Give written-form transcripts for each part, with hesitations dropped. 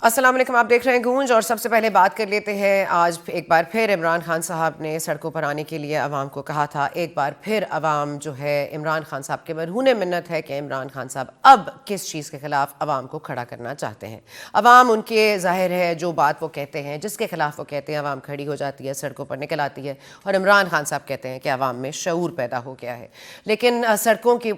السلام علیکم، آپ دیکھ رہے ہیں گونج، اور سب سے پہلے بات کر لیتے ہیں آج ایک بار پھر عمران خان صاحب نے سڑکوں پر آنے کے لیے عوام کو کہا تھا۔ ایک بار پھر عوام جو ہے عمران خان صاحب کے مرہون منت ہے کہ عمران خان صاحب اب کس چیز کے خلاف عوام کو کھڑا کرنا چاہتے ہیں۔ عوام ان کے ظاہر ہے جو بات وہ کہتے ہیں، جس کے خلاف وہ کہتے ہیں، عوام کھڑی ہو جاتی ہے، سڑکوں پر نکل آتی ہے، اور عمران خان صاحب کہتے ہیں کہ عوام میں شعور پیدا ہو گیا ہے۔ لیکن سڑکوں کی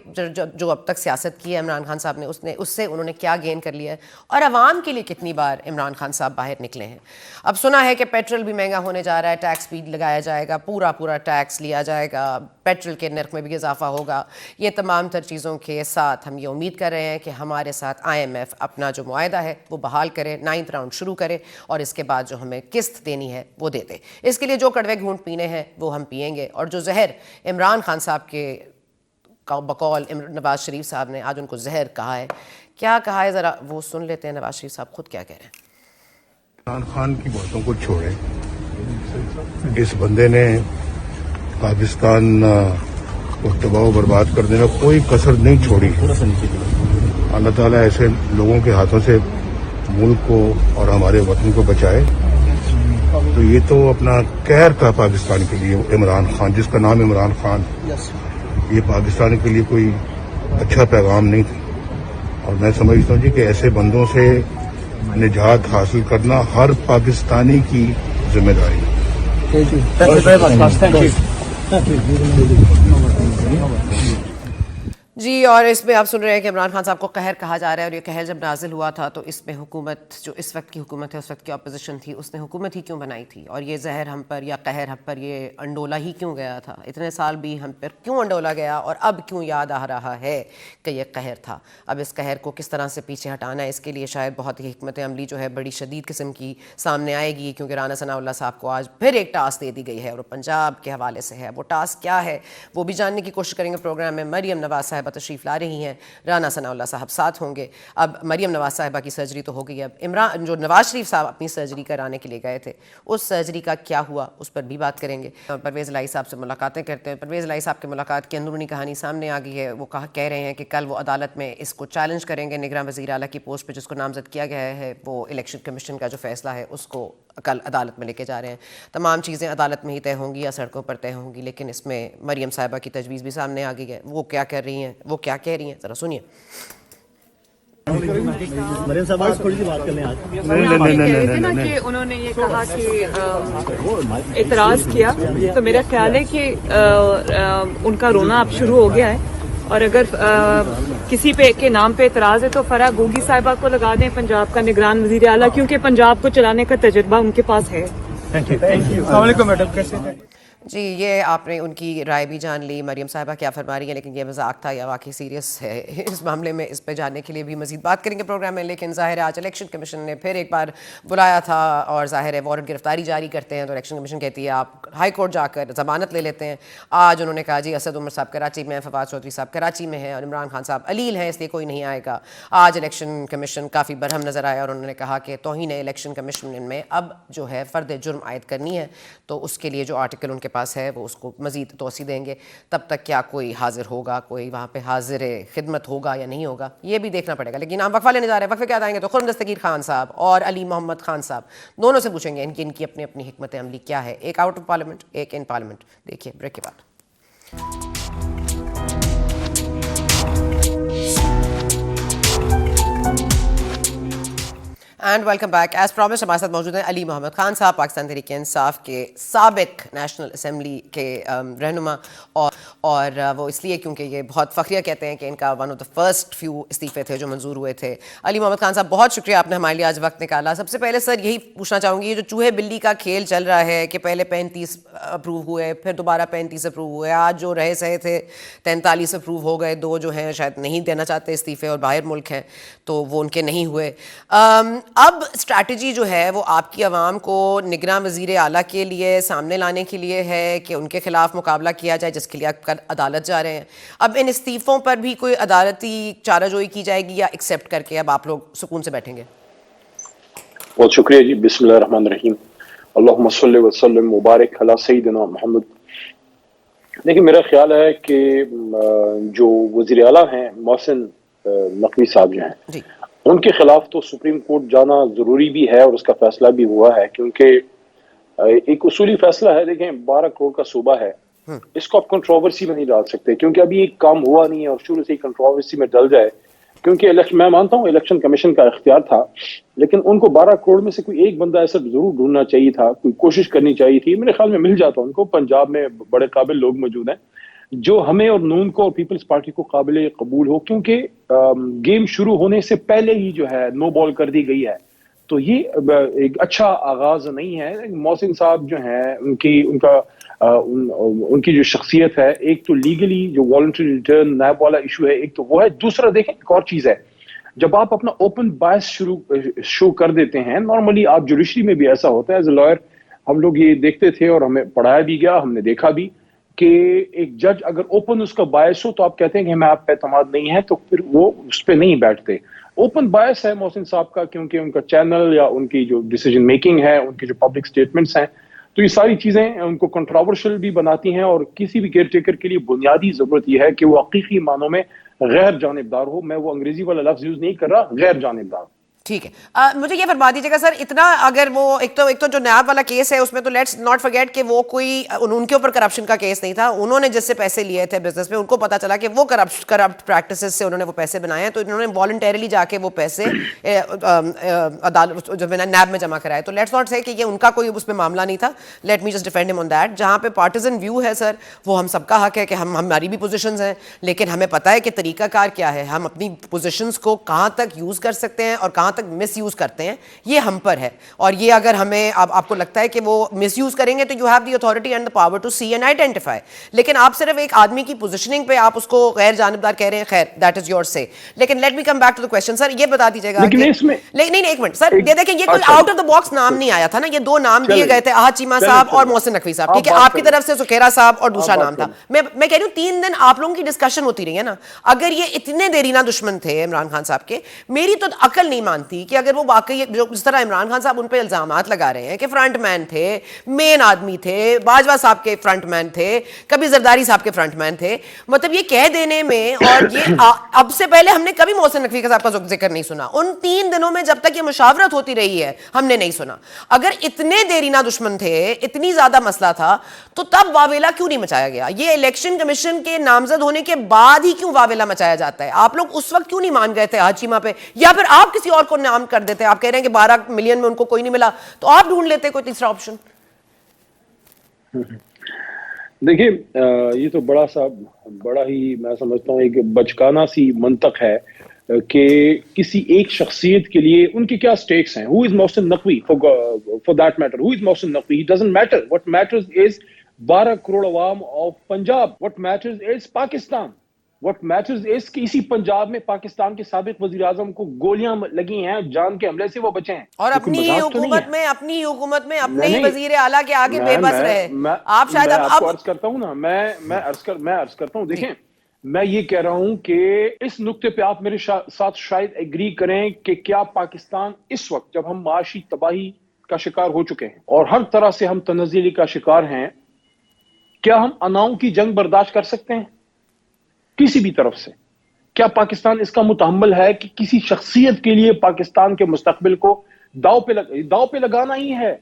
جو اب تک سیاست کی ہے عمران خان صاحب نے، اس سے انہوں نے کیا گین کر لیا ہے، اور عوام کے لیے کتنی بار عمران خان صاحب باہر نکلے ہیں۔ اب سنا ہے کہ پیٹرول بھی مہنگا ہونے جا رہا ہے، ٹیکس بھی لگایا جائے گا، پورا ٹیکس لیا جائے گا، پیٹرول کے نرخ میں بھی اضافہ ہوگا۔ یہ تمام تر چیزوں کے ساتھ ہم یہ امید کر رہے ہیں کہ ہمارے ساتھ IMF اپنا جو معاہدہ ہے وہ بحال کرے، 9th راؤنڈ شروع کرے، اور اس کے بعد جو ہمیں قسط دینی ہے وہ دے دے۔ اس کے لیے جو کڑوے گھونٹ پینے ہیں وہ ہم پئیں گے، اور جو زہر عمران خان صاحب کے بقول نواز شریف صاحب نے آج ان کو زہر کہا ہے، کیا کہا ہے ذرا وہ سن لیتے ہیں۔ نواز شریف صاحب خود کیا کہہ رہے ہیں۔ عمران خان کی باتوں کو چھوڑیں، اس بندے نے پاکستان کو تباہ و برباد کر دینا کوئی کسر نہیں چھوڑی۔ اللہ تعالیٰ ایسے لوگوں کے ہاتھوں سے ملک کو اور ہمارے وطن کو بچائے۔ تو یہ تو اپنا قہر تھا پاکستان کے لیے، عمران خان جس کا نام عمران خان، یہ پاکستان کے لیے کوئی اچھا پیغام نہیں تھا، اور میں سمجھتا ہوں کہ ایسے بندوں سے نجات حاصل کرنا ہر پاکستانی کی ذمہ داری ہے۔ جی، اور اس میں آپ سن رہے ہیں کہ عمران خان صاحب کو قہر کہا جا رہا ہے، اور یہ قہر جب نازل ہوا تھا تو اس میں حکومت جو اس وقت کی حکومت ہے، اس وقت کی اپوزیشن تھی، اس نے حکومت ہی کیوں بنائی تھی، اور یہ زہر ہم پر یا قہر ہم پر یہ انڈولا ہی کیوں گیا تھا، اتنے سال بھی ہم پر کیوں انڈولا گیا، اور اب کیوں یاد آ رہا ہے کہ یہ قہر تھا۔ اب اس قہر کو کس طرح سے پیچھے ہٹانا ہے، اس کے لیے شاید بہت ہی حکمت عملی جو ہے بڑی شدید قسم کی سامنے آئے گی، کیونکہ رانا ثناء اللہ صاحب کو آج پھر ایک ٹاسک دے دی گئی ہے، اور پنجاب کے حوالے سے ہے۔ وہ ٹاسک کیا ہے وہ بھی جاننے کی کوشش کریں گے پروگرام میں۔ مریم نواز صاحبہ تشریف لا رہی ہیں، رانا ثناء اللہ صاحب ساتھ ہوں گے۔ اب مریم نواز صاحبہ کی سرجری تو ہو گئی، اب عمران جو نواز شریف صاحب اپنی سرجری کرانے کے لیے گئے تھے، اس سرجری کا کیا ہوا اس پر بھی بات کریں گے۔ پرویز الہی صاحب سے ملاقاتیں کرتے ہیں۔ پرویز الہی صاحب کی ملاقات کی اندرونی کہانی سامنے آ گئی ہے۔ وہ کہہ رہے ہیں کہ کل وہ عدالت میں اس کو چیلنج کریں گے، نگراں وزیر اعلیٰ کی پوسٹ پہ جس کو نامزد کیا گیا ہے، وہ الیکشن کمیشن کا جو فیصلہ ہے اس کو کل عدالت میں لے کے جا رہے ہیں۔ تمام چیزیں عدالت میں ہی طے ہوں گی یا سڑکوں پر طے ہوں گی، لیکن اس میں مریم صاحبہ کی تجویز بھی سامنے آ گئی ہے۔ وہ کیا کر رہی ہیں، وہ کیا کہہ رہی ہیں، ذرا سنیے۔ مریم صاحب تھوڑی سی بات کرنے کہ انہوں نے یہ کہا کہ اعتراض کیا، تو میرا خیال ہے کہ ان کا رونا اب شروع ہو گیا ہے، اور اگر کسی پہ کے نام پہ اعتراض ہے تو فرح گوگی صاحبہ کو لگا دیں، پنجاب کا نگران وزیر اعلیٰ، کیونکہ پنجاب کو چلانے کا تجربہ ان کے پاس ہے۔ السلام علیکم میڈم، کیسے ہیں؟ جی، یہ آپ نے ان کی رائے بھی جان لی، مریم صاحبہ کیا فرما رہی ہیں، لیکن یہ مذاق تھا یا واقعی سیریس ہے اس معاملے میں، اس پہ جاننے کے لیے بھی مزید بات کریں گے پروگرام میں۔ لیکن ظاہر ہے آج الیکشن کمیشن نے پھر ایک بار بلایا تھا، اور ظاہر ہے وارنٹ گرفتاری جاری کرتے ہیں تو الیکشن کمیشن کہتی ہے آپ ہائی کورٹ جا کر ضمانت لے لیتے ہیں۔ آج انہوں نے کہا جی اسد عمر صاحب کراچی میں ہیں، فواد چودھری صاحب کراچی میں ہیں، اور عمران خان صاحب علیل ہیں، اس لیے کوئی نہیں آئے گا۔ آج الیکشن کمیشن کافی برہم نظر آیا، اور انہوں نے کہا کہ توہین الیکشن کمیشن میں اب جو ہے فرد جرم عائد کرنی ہے، تو اس کے لیے جو آرٹیکل ان کے پاس ہے وہ اس کو مزید توسیع دیں گے۔ تب تک کیا کوئی حاضر ہوگا، کوئی وہاں پہ حاضر خدمت ہوگا یا نہیں ہوگا، یہ بھی دیکھنا پڑے گا۔ لیکن ہم وقفہ لینے جا رہے ہیں، وقفے کیا آئیں گے تو خرم دستگیر خان صاحب اور علی محمد خان صاحب دونوں سے پوچھیں گے ان کی اپنی اپنی حکمت عملی کیا ہے، ایک آؤٹ آف پارلیمنٹ، ایک ان پارلیمنٹ۔ دیکھیے بریک کے بعد۔ And welcome back. As promise ہمارے ساتھ موجود ہیں علی محمد خان صاحب، پاکستان تحریک انصاف کے سابق نیشنل اسمبلی کے رہنما، اور وہ اس لیے کیونکہ یہ بہت فخریہ کہتے ہیں کہ ان کا one of the first few استعفے تھے جو منظور ہوئے تھے۔ علی محمد خان صاحب بہت شکریہ، آپ نے ہمارے لیے آج وقت نکالا۔ سب سے پہلے سر یہی پوچھنا چاہوں گی، یہ جو چوہے بلی کا کھیل چل رہا ہے کہ پہلے 35 اپروو ہوئے، پھر دوبارہ 35 اپروو ہوئے، آج جو رہے سہے تھے 43 اپروو ہو گئے، 2 جو ہیں شاید نہیں دینا چاہتے استعفے اور باہر ملک ہیں تو وہ ان کے نہیں ہوئے۔ اب اسٹریٹجی جو ہے وہ آپ کی عوام کو نگراں وزیر اعلیٰ کے لیے سامنے لانے کے لیے ہے کہ ان کے خلاف مقابلہ کیا جائے، جس کے لیے آپ عدالت جا رہے ہیں۔ اب ان استعفوں پر بھی کوئی عدالتی چارہ جوئی کی جائے گی یا ایکسیپٹ کر کے اب آپ لوگ سکون سے بیٹھیں گے؟ بہت شکریہ جی، بسم اللہ الرحمن الرحیم، اللہم صلی وسلم مبارک علی سیدنا محمد۔ دیکھیں میرا خیال ہے کہ جو وزیر اعلیٰ ہیں محسن نقوی صاحب جو ہیں، ان کے خلاف تو سپریم کورٹ جانا ضروری بھی ہے اور اس کا فیصلہ بھی ہوا ہے، کیونکہ ایک اصولی فیصلہ ہے. دیکھیں 12 کروڑ کا صوبہ ہے، اس کو آپ کنٹروورسی میں نہیں ڈال سکتے، کیونکہ ابھی ایک کام ہوا نہیں ہے اور شروع سے ہی کنٹروورسی میں ڈل جائے. کیونکہ میں مانتا ہوں الیکشن کمیشن کا اختیار تھا، لیکن ان کو 12 کروڑ میں سے کوئی ایک بندہ ایسا ضرور ڈھونڈنا چاہیے تھا، کوئی کوشش کرنی چاہیے تھی. میرے خیال میں مل جاتا ان کو. پنجاب میں بڑے قابل لوگ موجود ہیں جو ہمیں اور نون کو اور پیپلز پارٹی کو قابل قبول ہو، کیونکہ گیم شروع ہونے سے پہلے ہی جو ہے نو بال کر دی گئی ہے. تو یہ ایک اچھا آغاز نہیں ہے. محسن صاحب جو ہیں ان کی جو شخصیت ہے، ایک تو لیگلی جو والنٹری ریٹرن نیب والا ایشو ہے، ایک تو وہ ہے. دوسرا دیکھیں ایک اور چیز ہے، جب آپ اپنا اوپن بائس شو کر دیتے ہیں، نارملی آپ جوڈیشری میں بھی ایسا ہوتا ہے. ایز اے لائر ہم لوگ یہ دیکھتے تھے اور ہمیں پڑھایا بھی گیا، ہم نے دیکھا بھی کہ ایک جج اگر اوپن اس کا بائس ہو تو آپ کہتے ہیں کہ ہمیں آپ پہ اعتماد نہیں ہے، تو پھر وہ اس پہ نہیں بیٹھتے. اوپن بائس ہے محسن صاحب کا، کیونکہ ان کا چینل یا ان کی جو ڈیسیجن میکنگ ہے، ان کی جو پبلک سٹیٹمنٹس ہیں، تو یہ ساری چیزیں ان کو کنٹروورشل بھی بناتی ہیں. اور کسی بھی کیئر ٹیکر کے لیے بنیادی ضرورت یہ ہے کہ وہ حقیقی معنوں میں غیر جانبدار ہو. میں وہ انگریزی والا لفظ یوز نہیں کر رہا، غیر جانبدار. ٹھیک ہے. مجھے یہ فرما دیجیے گا سر، اتنا اگر وہ ایک تو جو نیب والا کیس ہے اس میں تو لیٹس ناٹ فرگیٹ کہ وہ کوئی ان کے اوپر کرپشن کا کیس نہیں تھا. انہوں نے جس سے پیسے لیے تھے بزنس میں، ان کو پتا چلا کہ وہ کرپٹ پریکٹسز سے انہوں نے وہ پیسے بنائے ہیں، تو انہوں نے والنٹیرلی جا کے وہ پیسے عدالت جو نیب میں جمع کرائے. تو لیٹس ناٹ سے کہ یہ ان کا کوئی اس میں معاملہ نہیں تھا. لیٹ می جسٹ ڈیفینڈ ہم آن دیٹ. جہاں پہ پارٹیزن ویو ہے سر، وہ ہم سب کا حق ہے کہ ہماری بھی پوزیشنز ہیں، لیکن ہمیں پتہ ہے کہ طریقہ کار کیا ہے. ہم اپنی پوزیشنز کو کہاں تک یوز کر سکتے ہیں اور کہاں تک مس یوز کرتے ہیں، یہ ہم پر ہے. اور یہ اگر ہمیں آپ کو لگتا ہے کہ وہ مس یوز کریں گے تو you have the authority and the power to see and identify. لیکن آپ صرف ایک آدمی کی پوزیشننگ پہ آپ اس کو غیر جانبدار کہہ رہے ہیں. خیر دیٹ از یور سے. لیکن let me come back to the question. Sir یہ بتا دیجیے گا نہیں ایک منٹ سر، یہ دیکھیں یہ کوئی آؤٹ آف دا باکس نام نہیں آیا تھا نا. یہ دو نام دیے گئے تھے، احد چیمہ صاحب اور محسن نقوی صاحب. ٹھیک ہے، آپ کی طرف سے سکھیرا صاحب اور دوسرا نام تھا. میں کہہ رہی ہوں 3 دن آپ لوگوں کی ڈسکشن ہوتی رہی ہے نا. اگر یہ اتنے دیرینہ دشمن تھے عمران خان صاحب کے، میری تو عقل نہیں مانتی کہ اگر وہ واقعی جس طرح عمران خان صاحب ان پہ الزامات لگا رہے ہیں کہ فرنٹ مین تھے، مین آدمی تھے، باجوہ صاحب کے فرنٹ مین تھے، کبھی زرداری صاحب کے فرنٹ مین تھے، مطلب یہ کہہ دینے میں، اور یہ اب سے پہلے ہم نے کبھی محسن نقوی صاحب کا ذکر نہیں سنا. ان 3 دنوں میں جب تک یہ مشاورت ہوتی رہی ہے ہم نے نہیں سنا. اگر اتنے دیرینہ دشمن تھے، اتنی زیادہ مسئلہ تھا، تو تب واویلا کیوں نہیں مچایا گیا؟ یہ الیکشن کمیشن کے نامزد ہونے کے بعد ہی کیوں واویلا مچایا جاتا ہے؟ آپ لوگ اس وقت کیوں نہیں مان گئے تھے احد چیمہ پہ؟ یا پھر آپ کسی اور کو نام کر دیتے؟ آپ کہہ رہے ہیں کہ 12 ملین میں ان کو کوئی نہیں ملا، تو آپ ڈھونڈ لیتے کوئی تیسرا آپشن. دیکھیے یہ تو بڑا ہی میں سمجھتا ہوں ایک بچکانہ سی منطق ہے کہ کسی ایک شخصیت کے لیے ان کی کیا سٹیکس ہیں. Who is Mohsin Naqvi for that matter? Who is Mohsin Naqvi? It doesn't matter. What matters is 12 crore عوام of Punjab. What matters is Pakistan. What matters is کہ اسی پنجاب میں پاکستان کے سابق وزیر اعظم کو گولیاں لگی ہیں، جان کے حملے سے وہ بچے ہیں، اور اپنی حکومت میں اپنے ہی وزیر اعلیٰ کے آگے بے بس رہے. آپ شاید آپ کو عرض کرتا ہوں نا، میں عرض کرتا ہوں. دیکھیں میں یہ کہہ رہا ہوں کہ اس نقطے پہ آپ میرے ساتھ شاید ایگری کریں کہ کیا پاکستان اس وقت جب ہم معاشی تباہی کا شکار ہو چکے ہیں اور ہر طرح سے ہم تنزلی کا شکار ہیں، کیا ہم اناؤں کی جنگ برداشت کر سکتے ہیں کسی بھی طرف سے؟ کیا پاکستان اس کا متحمل ہے کہ کسی شخصیت کے لیے پاکستان کے مستقبل کو داؤ پہ لگانا ہی ہے؟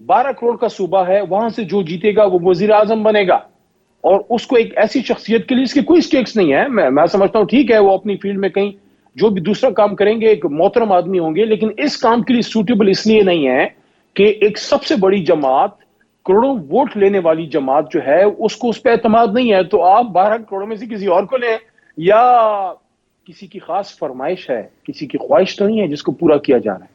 12 کروڑ کا صوبہ ہے، وہاں سے جو جیتے گا وہ وزیر اعظم بنے گا، اور اس کو ایک ایسی شخصیت کے لیے اس کے کوئی سٹیکس نہیں ہے. میں سمجھتا ہوں ٹھیک ہے وہ اپنی فیلڈ میں کہیں جو بھی دوسرا کام کریں گے، ایک محترم آدمی ہوں گے، لیکن اس کام کے لیے سوٹیبل اس لیے نہیں ہے کہ ایک سب سے بڑی جماعت، کروڑوں ووٹ لینے والی جماعت جو ہے، اس کو اس پہ اعتماد نہیں ہے. تو آپ 12 کروڑوں میں سے کسی اور کو لیں، یا کسی کی خاص فرمائش ہے، کسی کی خواہش تو نہیں ہے جس کو پورا کیا جا رہا ہے.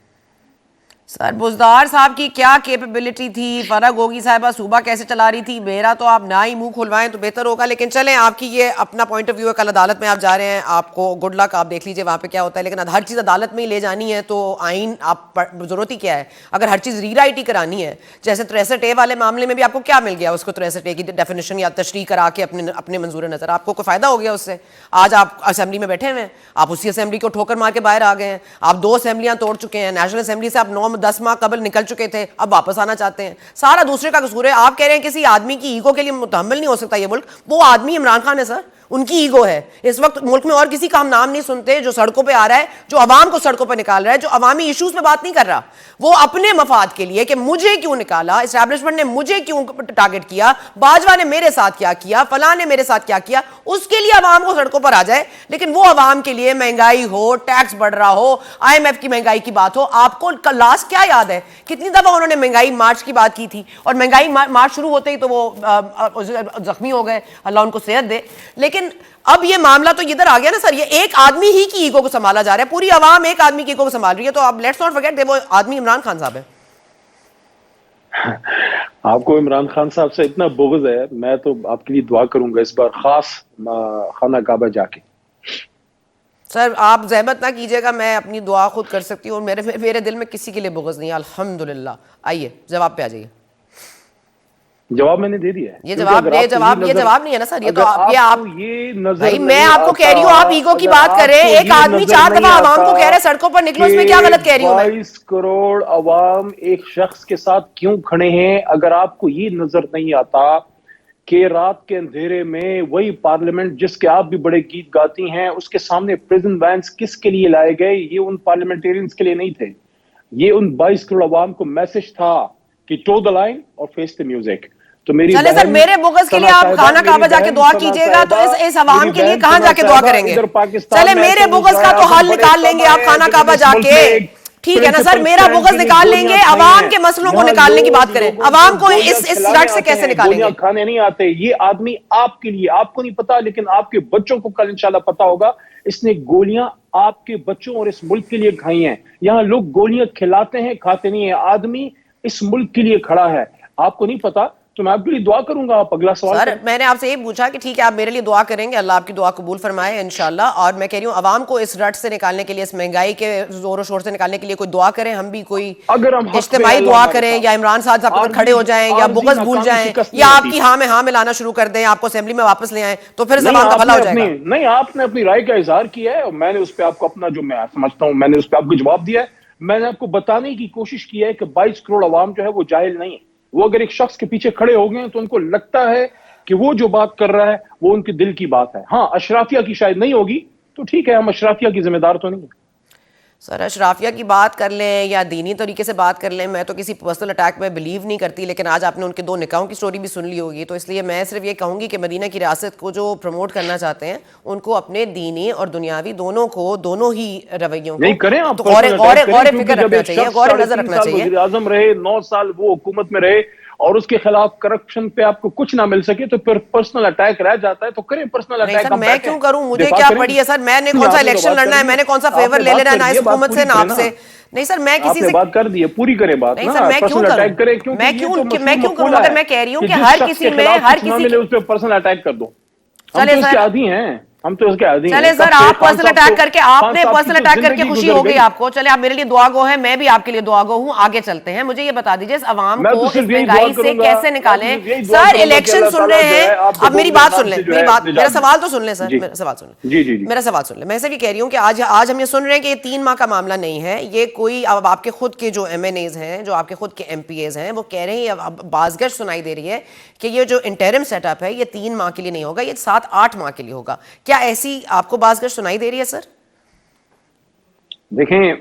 سر بزدار صاحب کی کیا کیپیبلٹی تھی؟ فرح گوگی صاحبہ صوبہ کیسے چلا رہی تھی؟ میرا تو آپ نہ ہی منہ کھلوائیں تو بہتر ہوگا. لیکن چلیں، آپ کی یہ اپنا پوائنٹ آف ویو ہے. کل عدالت میں آپ جا رہے ہیں، آپ کو گڈ لک، آپ دیکھ لیجیے وہاں پہ کیا ہوتا ہے. لیکن ہر چیز عدالت میں ہی لے جانی ہے تو آئین آپ ضرورت ہی کیا ہے؟ اگر ہر چیز ری رائٹ ہی کرانی ہے، جیسے 63A والے معاملے میں بھی آپ کو کیا مل گیا؟ اس کو 63A کی ڈیفینیشن یا تشریح کرا کے اپنے منظور نظر آپ کو کوئی فائدہ ہو گیا اس سے؟ آج آپ اسمبلی میں بیٹھے ہوئے ہیں، آپ اسی اسمبلی کو ٹھوکر مار کے باہر آ گئے ہیں. آپ 2 اسمبلیاں توڑ چکے ہیں. نیشنل اسمبلی سے آپ 9-10 ماہ قبل نکل چکے تھے، اب واپس آنا چاہتے ہیں. سارا دوسرے کا قصور ہے. آپ کہہ رہے ہیں کسی آدمی کی ایگو کے لیے متحمل نہیں ہو سکتا یہ ملک. وہ آدمی عمران خان ہے سر. ان کی ایگو ہے. اس وقت ملک میں اور کسی کا ہم نام نہیں سنتے جو سڑکوں پہ آ رہا ہے, جو عوام کو سڑکوں پہ نکال رہا ہے, جو عوامی ایشوز پہ بات نہیں کر رہا. وہ اپنے مفاد کے لیے کہ مجھے کیوں نکالا, اسٹیبلشمنٹ نے مجھے کیوں ٹارگٹ کیا, باجوہ نے میرے ساتھ کیا کیا, فلاں نے میرے ساتھ کیا کیا, اس کے لیے عوام کو سڑکوں پر آ جائے. لیکن وہ عوام کے لیے مہنگائی ہو, ٹیکس بڑھ رہا ہو, IMF کی مہنگائی کی بات ہو, آپ کو لاسٹ کیا یاد ہے کتنی دفعہ انہوں نے مہنگائی مارچ کی بات کی تھی, اور مہنگائی مارچ شروع ہوتے ہی تو وہ زخمی ہو گئے, اللہ ان کو صحت دے. لیکن اب یہ معاملہ تو ادھر آ گیا نا سر, یہ ایک آدمی ہی کی ایگو کو سنبھالا جا رہا ہے, پوری عوام ایک آدمی کی ایگو کو سنبھال رہی ہے. تو اب لیٹس ناٹ فرگیٹ وہ آدمی عمران خان صاحب ہے. آپ کو عمران خان صاحب سے اتنا بغض ہے, میں تو آپ کے لیے دعا کروں گا اس بار خاص خانہ کعبہ جا کے. سر آپ زحمت نہ کیجیے گا, میں اپنی دعا خود کر سکتی ہوں, اور میرے دل میں کسی کے لیے بغض نہیں ہے الحمدللہ. آئیے جواب پہ آ جائیے. جواب میں نے دے دیا ہے. یہ جواب نہیں ہے نا سر, یہ تو آپ بھائی میں آپ کو کہہ رہی ہوں, آپ ایگو کی بات کر رہے ہیں. ایک آدمی 4 دفعہ عوام کو کہہ رہے ہیں سڑکوں پر نکلو, اس میں کیا غلط کہہ رہی ہوں میں؟ 22 کروڑ عوام ایک شخص کے ساتھ کیوں کھڑے ہیں؟ اگر آپ کو یہ نظر نہیں آتا کہ رات کے اندھیرے میں وہی پارلیمنٹ جس کے آپ بھی بڑے گیت گاتی ہیں, اس کے سامنے پریزن وینس کس کے لیے لائے گئے؟ یہ ان پارلیمنٹیرینز کے لیے نہیں تھے, یہ ان 22 کروڑ عوام کو میسج تھا کہ ٹو دا لائن اور فیس دا میوزک. تو میری چلے سر, میرے بغض کے لیے آپ خانہ کعبہ جا کے دعا کیجئے گا, تو اس عوام کے لیے کہاں جا کے دعا کریں گے؟ چلے میرے بغض کا تو حل نکال لیں گے آپ خانہ کعبہ جا کے, ٹھیک ہے نا سر, میرا بغض نکال لیں گے, عوام کے مسئلوں کو نکالنے کی بات کریں. عوام کو اس رٹ سے کیسے نکالیں گے؟ کھانے نہیں آتے. یہ آدمی آپ کے لیے, آپ کو نہیں پتا لیکن آپ کے بچوں کو کل انشاءاللہ پتا ہوگا, اس نے گولیاں آپ کے بچوں اور اس ملک کے لیے کھائی ہیں. یہاں لوگ گولیاں کھلاتے ہیں, کھاتے نہیں ہیں. آدمی اس ملک کے لیے کھڑا ہے, آپ کو نہیں پتا, تو میں آپ کے لیے دعا کروں گا. آپ اگلا سوال سر میں نے آپ سے یہ پوچھا کہ ٹھیک ہے آپ میرے لیے دعا کریں گے, اللہ آپ کی دعا قبول فرمائے انشاءاللہ, اور میں کہہ رہی ہوں عوام کو اس رٹ سے نکالنے کے لیے, اس مہنگائی کے زور و شور سے نکالنے کے لیے کوئی دعا کریں, ہم بھی کوئی اجتماعی دعا کریں, یا عمران صاحب کھڑے ہو جائیں, یا بغض بھول جائیں, یا آپ کی ہاں میں ہاں ملانا شروع کر دیں, آپ کو اسمبلی میں واپس لے آئیں, تو پھر زبان کا بھلا ہو جائے گا. نہیں, آپ نے اپنی رائے کا اظہار کیا ہے اور میں نے اس پہ آپ کو اپنا جو میں سمجھتا ہوں میں نے اس پہ آپ کو جواب دیا ہے. میں نے آپ کو بتانے کی کوشش کی ہے کہ 22 کروڑ عوام جو ہے وہ جاہل نہیں ہے. وہ اگر ایک شخص کے پیچھے کھڑے ہو گئے تو ان کو لگتا ہے کہ وہ جو بات کر رہا ہے وہ ان کے دل کی بات ہے. ہاں اشرافیہ کی شاید نہیں ہوگی, تو ٹھیک ہے, ہم اشرافیہ کی ذمہ دار تو نہیں ہیں. سر اشرافیہ کی بات کر لیں یا دینی طریقے سے بات کر لیں, میں تو کسی پرسنل اٹیک میں بلیو نہیں کرتی, لیکن آج آپ نے ان کے 2 نکاحوں کی سٹوری بھی سن لی ہوگی, تو اس لیے میں صرف یہ کہوں گی کہ مدینہ کی ریاست کو جو پروموٹ کرنا چاہتے ہیں ان کو اپنے دینی اور دنیاوی دونوں ہی رویوں کو غور فکر رکھنا چاہیے, غور نظر رکھنا چاہیے. وزیر اعظم رہے 9 سال, وہ حکومت میں رہے, اور اس کے خلاف کرپشن پہ آپ کو کچھ نہ مل سکے تو پھر پرسنل اٹیک رہ جاتا ہے, تو کریں پرسنل اٹیک. سر میں کیوں کروں, مجھے کیا پڑی ہے سر, میں نے کون سا الیکشن لڑنا ہے, میں نے کون سا فیور لے لینا ہے, نہ اس حکومت سے نہ آپ سے. نہیں سر میں کسی سے بات کر دی ہے, پوری کریں بات. نہیں سر میں کیوں کروں, اگر میں کہہ رہی ہوں کہ ہر کسی اس پہ پرسنل اٹیک کر دو. ہم تو اس کے عادی ہیں, ہم تو اس کے عادی ہیں. چلے سر آپ پرسنل اٹیک کر کے, آپ نے پرسنل اٹیک کر کے خوشی ہو گئی آپ کو, چلے آپ میرے لیے دعا گو ہیں, میں بھی آپ کے لیے دعا گو ہوں. آگے چلتے ہیں, مجھے یہ بتا دیجیے اس عوام کو اس مہنگائی سے کیسے نکالیں. سر الیکشن سن رہے ہیں, اب میری بات سن لیں, میرا سوال تو سن لیں سر, میرا سوال سن لیں, میرا سوال سن لیں. میں صرف یہ کہہ رہی ہوں کہ آج ہم یہ سن رہے ہیں کہ یہ 3 ماہ کا معاملہ نہیں ہے, یہ کوئی اب آپ کے خود کے جو MNAs ہیں, جو آپ کے خود کے MPAs ہیں, وہ کہہ رہے ہیں, بازگشت سنائی دے رہی ہے کہ یہ جو انٹرم سیٹ اپ ہے یہ 3 ماہ کے لیے نہیں ہوگا, یہ 7-8 ماہ کے لیے ہوگا. کیا ایسی آپ کو بازگشت سنائی دے رہی ہے سر؟ دیکھیں,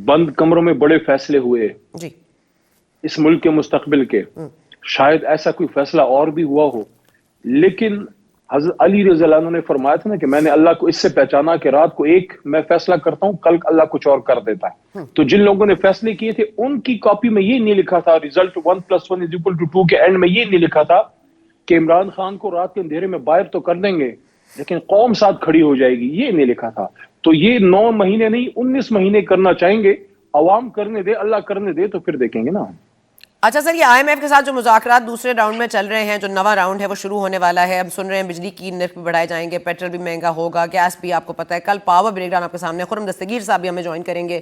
بند کمروں میں بڑے فیصلے ہوئے جی اس ملک کے مستقبل کے, شاید ایسا کوئی فیصلہ اور بھی ہوا ہو, لیکن حضرت علی رضی اللہ عنہ نے فرمایا تھا نا کہ میں نے اللہ کو اس سے پہچانا کہ رات کو ایک میں فیصلہ کرتا ہوں, کل اللہ کچھ اور کر دیتا ہے. تو جن لوگوں نے فیصلے کیے تھے ان کی کاپی میں یہ نہیں لکھا تھا ریزلٹ 1+1=2 کے اینڈ میں یہ نہیں لکھا تھا کہ عمران خان کو رات کے اندھیرے میں باہر تو کر دیں گے لیکن قوم ساتھ کھڑی ہو جائے گی, یہ نہیں لکھا تھا. تو یہ 9 مہینے نہیں 19 مہینے کرنا چاہیں گے, عوام کرنے دے, اللہ کرنے دے, تو پھر دیکھیں گے نا. اچھا سر, یہ IMF کے ساتھ جو مذاکرات دوسرے راؤنڈ میں چل رہے ہیں, جو نواں راؤنڈ ہے وہ شروع ہونے والا ہے, اب سن رہے ہیں بجلی کی نرخ بھی بڑھائے جائیں گے, پیٹرول بھی مہنگا ہوگا, گیس بھی آپ کو پتہ ہے. کل پاور بریک ڈاؤن آپ کے سامنے, خرم دستگیر صاحب بھی ہمیں جوائن کریں گے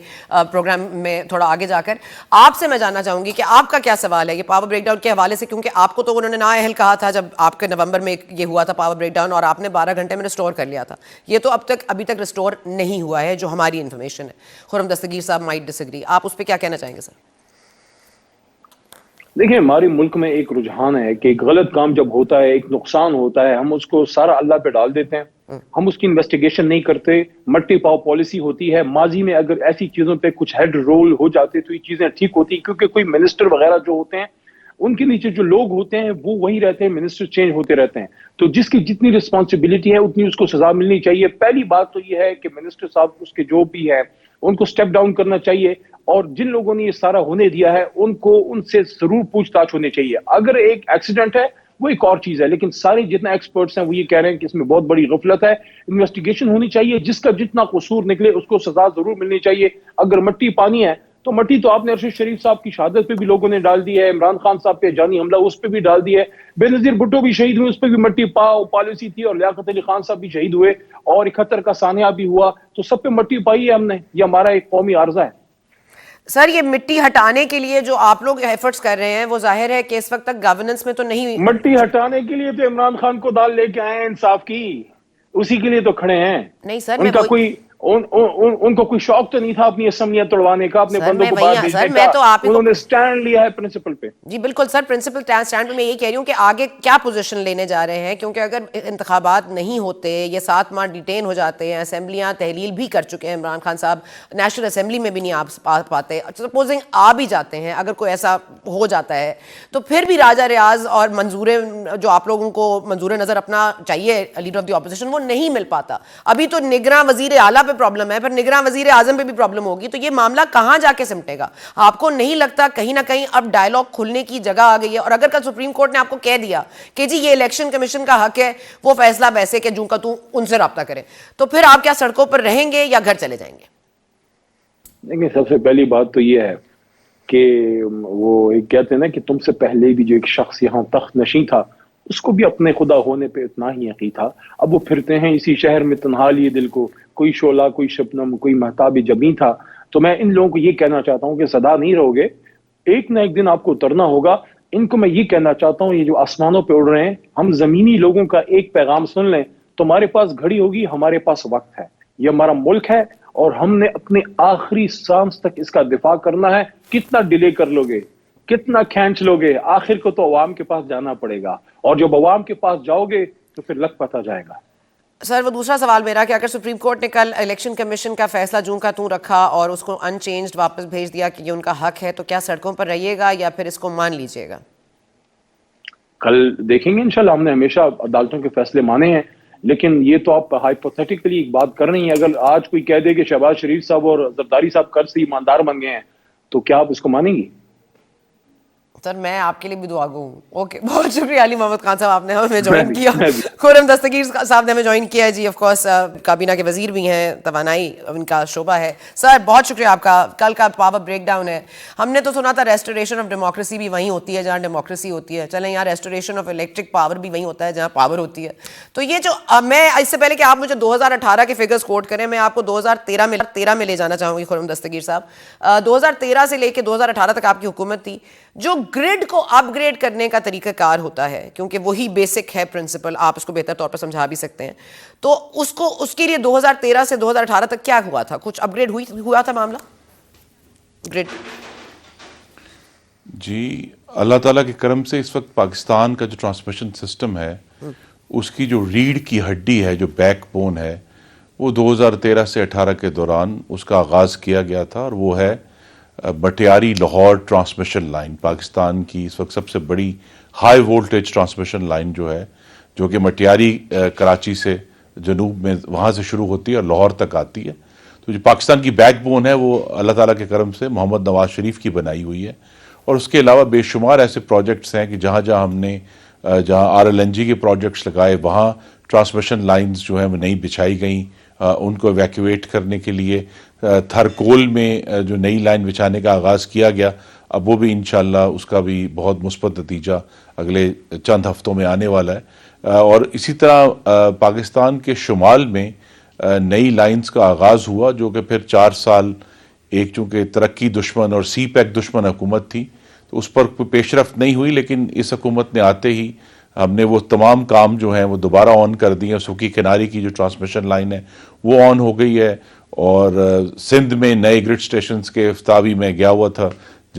پروگرام میں تھوڑا آگے جا کر. آپ سے میں جاننا چاہوں گی کہ آپ کا کیا سوال ہے یہ پاور بریک ڈاؤن کے حوالے سے, کیونکہ آپ کو تو انہوں نے نااہل کہا تھا جب آپ کے نومبر میں یہ ہوا تھا پاور بریک ڈاؤن, اور آپ نے 12 گھنٹے میں ریسٹور کر لیا تھا. یہ تو ابھی تک ریسٹور نہیں ہوا ہے جو ہماری انفارمیشن ہے. خرم دستگیر صاحب مائٹ ڈس ایگری, آپ اس پہ کیا کہنا چاہیں گے سر؟ دیکھیں ہمارے ملک میں ایک رجحان ہے کہ ایک غلط کام جب ہوتا ہے، ایک نقصان ہوتا ہے، ہم اس کو سارا اللہ پہ ڈال دیتے ہیں، ہم اس کی انویسٹیگیشن نہیں کرتے، مٹی پاؤ پالیسی ہوتی ہے. ماضی میں اگر ایسی چیزوں پہ کچھ ہیڈ رول ہو جاتے تو یہ چیزیں ٹھیک ہوتی، کیونکہ کوئی منسٹر وغیرہ جو ہوتے ہیں ان کے نیچے جو لوگ ہوتے ہیں وہ وہی رہتے ہیں، منسٹر چینج ہوتے رہتے ہیں. تو جس کی جتنی رسپانسبلٹی ہے اتنی اس کو سزا ملنی چاہیے. پہلی بات تو یہ ہے کہ منسٹر صاحب اس کے جو بھی ہے ان کو سٹیپ ڈاؤن کرنا چاہیے، اور جن لوگوں نے یہ سارا ہونے دیا ہے ان کو ان سے ضرور پوچھ تاچھ ہونی چاہیے. اگر ایک ایکسیڈنٹ ہے وہ ایک اور چیز ہے، لیکن سارے جتنے ایکسپرٹس ہیں وہ یہ کہہ رہے ہیں کہ اس میں بہت بڑی غفلت ہے. انویسٹیگیشن ہونی چاہیے، جس کا جتنا قصور نکلے اس کو سزا ضرور ملنی چاہیے. اگر مٹی پانی ہے تو مٹی تو آپ نے ارشد شریف صاحب کی شہادت پہ بھی لوگوں نے ڈال دی ہے، عمران خان صاحب پہ جانی حملہ اس پہ بھی ڈال دی ہے، بے نظیر بھٹو بھی شہید ہوئے اس پہ بھی مٹی پاؤ پالیسی تھی، اور لیاقت علی خان صاحب بھی شہید ہوئے، اور 71 کا سانحہ بھی ہوا. تو سب پہ مٹی پائی ہے ہم نے، یہ ہمارا ایک قومی عارضہ ہے. سر یہ مٹی ہٹانے کے لیے جو آپ لوگ ایفرٹس کر رہے ہیں وہ ظاہر ہے کہ اس وقت تک گورننس میں تو نہیں. مٹی ہٹانے کے لیے تو عمران خان کو دال لے کے آئے ہیں انصاف کی، اسی کے لیے تو کھڑے ہیں. نہیں سر، ان کا کوئی ان کو کوئی شوق تو نہیں تھا اپنی اسمبلیاں توڑوانے کا، اپنے بندوں کو باہر بھیجنے کا. انہوں نے سٹینڈ لیا ہے پرنسپل پہ. جی بالکل سر، پرنسپل سٹینڈ پہ میں یہی کہہ رہی ہوں کہ آگے کیا پوزیشن لینے جا رہے ہیں، کیونکہ اگر انتخابات نہیں ہوتے، یہ 7 ماہ ڈیٹین ہو جاتے ہیں، اسمبلیاں تحلیل بھی کر چکے ہیں عمران خان صاحب، نیشنل اسمبلی میں بھی نہیں آ پاتے، سپوزنگ آ بھی جاتے ہیں، اگر کوئی ایسا ہو جاتا ہے تو پھر بھی راجہ ریاض اور منظور جو آپ لوگوں کو منظور نظر اپنا چاہیے لیڈر آف دی اپوزیشن وہ نہیں مل پاتا. ابھی تو نگراں وزیر اعلیٰ پہ پرابلم ہے، پھر نگراں وزیر اعظم پہ بھی پرابلم ہوگی، تو یہ معاملہ کہاں جا کے سمٹے گا؟ آپ کو نہیں لگتا کہیں نہ کہیں اب ڈائلاگ کھلنے کی جگہ آ گئی ہے؟ اور اگر کل سپریم کورٹ نے آپ کو کہہ دیا کہ جی یہ الیکشن کمیشن کا حق ہے وہ فیصلہ ویسے کہ جوں کا تو ان سے رابطہ کرے، تو پھر آپ کیا سڑکوں پر رہیں گے یا گھر چلے جائیں گے؟ دیکھیں سب سے پہلی بات تو یہ ہے کہ وہ ایک کہتے ہیں نا کہ تم سے پہلے بھی جو ایک شخص یہاں تخت نشین تھا اس کو بھی اپنے خدا ہونے پہ اتنا ہی یقین تھا. اب وہ پھرتے ہیں اسی شہر میں تنہا لیے دل کو، کوئی شعلہ کوئی شبنم کوئی مہتاب جبیں تھا. تو میں ان لوگوں کو یہ کہنا چاہتا ہوں کہ صدا نہیں رہو گے، ایک نہ ایک دن آپ کو اترنا ہوگا. ان کو میں یہ کہنا چاہتا ہوں، یہ جو آسمانوں پہ اڑ رہے ہیں، ہم زمینی لوگوں کا ایک پیغام سن لیں. تمہارے پاس گھڑی ہوگی، ہمارے پاس وقت ہے. یہ ہمارا ملک ہے اور ہم نے اپنے آخری سانس تک اس کا دفاع کرنا ہے. کتنا ڈیلے کر لو گے، کتنا کھینچ لو گے، آخر کو تو عوام کے پاس جانا پڑے گا، اور جب عوام کے پاس جاؤ گے تو پھر لگ پتہ جائے گا. سر وہ دوسرا سوال میرا کہ اگر سپریم کورٹ نے کل الیکشن کمیشن کا فیصلہ جوں کا توں رکھا اور اس کو ان چینجڈ واپس بھیج دیا کہ یہ ان کا حق ہے، تو کیا سڑکوں پر رہیے گا یا پھر اس کو مان لیجیے گا؟ کل دیکھیں گے انشاءاللہ. ہم نے ہمیشہ عدالتوں کے فیصلے مانے ہیں، لیکن یہ تو آپ ہائپوتھیٹیکلی ایک بات کر رہی ہیں. اگر آج کوئی کہہ دے کہ شہباز شریف صاحب اور زرداری صاحب قرض سے ایماندار بن گئے ہیں تو کیا آپ اس کو مانیں گی؟ سر میں آپ کے لیے بھی دعا گو ہوں. اوکے، بہت شکریہ علی محمد خان صاحب، آپ نے ہمیں جوائن کیا. خرم دستگیر صاحب نے ہمیں جوائن کیا ہے. جی آف کورس کابینہ کے وزیر بھی ہیں، توانائی ان کا شعبہ ہے. سر بہت شکریہ آپ کا. کل کا پاور بریک ڈاؤن ہے. ہم نے تو سنا تھا ریسٹوریشن آف ڈیموکریسی بھی وہیں ہوتی ہے جہاں ڈیموکریسی ہوتی ہے. چلیں یہاں ریسٹوریشن آف الیکٹرک پاور بھی وہیں ہوتا ہے جہاں پاور ہوتی ہے. تو یہ جو میں اس سے پہلے کہ آپ مجھے 2018 کے فگرز کوٹ کریں، میں آپ کو 2013 میں لے جانا چاہوں گی. خرم دستگیر صاحب 2013 سے لے کے 2018 تک آپ کی حکومت تھی. جو گریڈ کو اپ گریڈ کرنے کا طریقہ کار ہوتا ہے، کیونکہ وہی بیسک ہے پرنسپل، آپ اس کو بہتر طور پر سمجھا بھی سکتے ہیں، تو اس کے لیے 2013 سے 2018 تک کیا ہوا تھا؟ کچھ اپ گریڈ ہوا تھا معاملہ گریڈ؟ جی اللہ تعالیٰ کے کرم سے اس وقت پاکستان کا جو ٹرانسمیشن سسٹم ہے اس کی جو ریڑھ کی ہڈی ہے، جو بیک بون ہے، وہ 2013 سے 18 کے دوران اس کا آغاز کیا گیا تھا، اور وہ ہے بٹیاری لاہور ٹرانسمیشن لائن. پاکستان کی اس وقت سب سے بڑی ہائی وولٹیج ٹرانسمیشن لائن جو ہے، جو کہ مٹیاری کراچی سے جنوب میں وہاں سے شروع ہوتی ہے اور لاہور تک آتی ہے. تو جو پاکستان کی بیک بون ہے وہ اللہ تعالیٰ کے کرم سے محمد نواز شریف کی بنائی ہوئی ہے. اور اس کے علاوہ بے شمار ایسے پروجیکٹس ہیں کہ جہاں جہاں ہم نے جہاں RLNG کے پروجیکٹس لگائے، وہاں ٹرانسمیشن لائنز جو ہیں وہ نئی بچھائی گئیں. ان کو ایویکویٹ کرنے کے لیے تھرکول میں جو نئی لائن بچھانے کا آغاز کیا گیا، اب وہ بھی انشاءاللہ اس کا بھی بہت مثبت نتیجہ اگلے چند ہفتوں میں آنے والا ہے. اور اسی طرح پاکستان کے شمال میں نئی لائنز کا آغاز ہوا، جو کہ پھر 4 سال ایک چونکہ ترقی دشمن اور سی پیک دشمن حکومت تھی تو اس پر کوئی پیش رفت نہیں ہوئی، لیکن اس حکومت نے آتے ہی ہم نے وہ تمام کام جو ہیں وہ دوبارہ آن کر دیے. سوکی کناری کی جو ٹرانسمیشن لائن ہے وہ آن ہو گئی ہے، اور سندھ میں نئے گرڈ سٹیشنز کے افتتاح بھی میں گیا ہوا تھا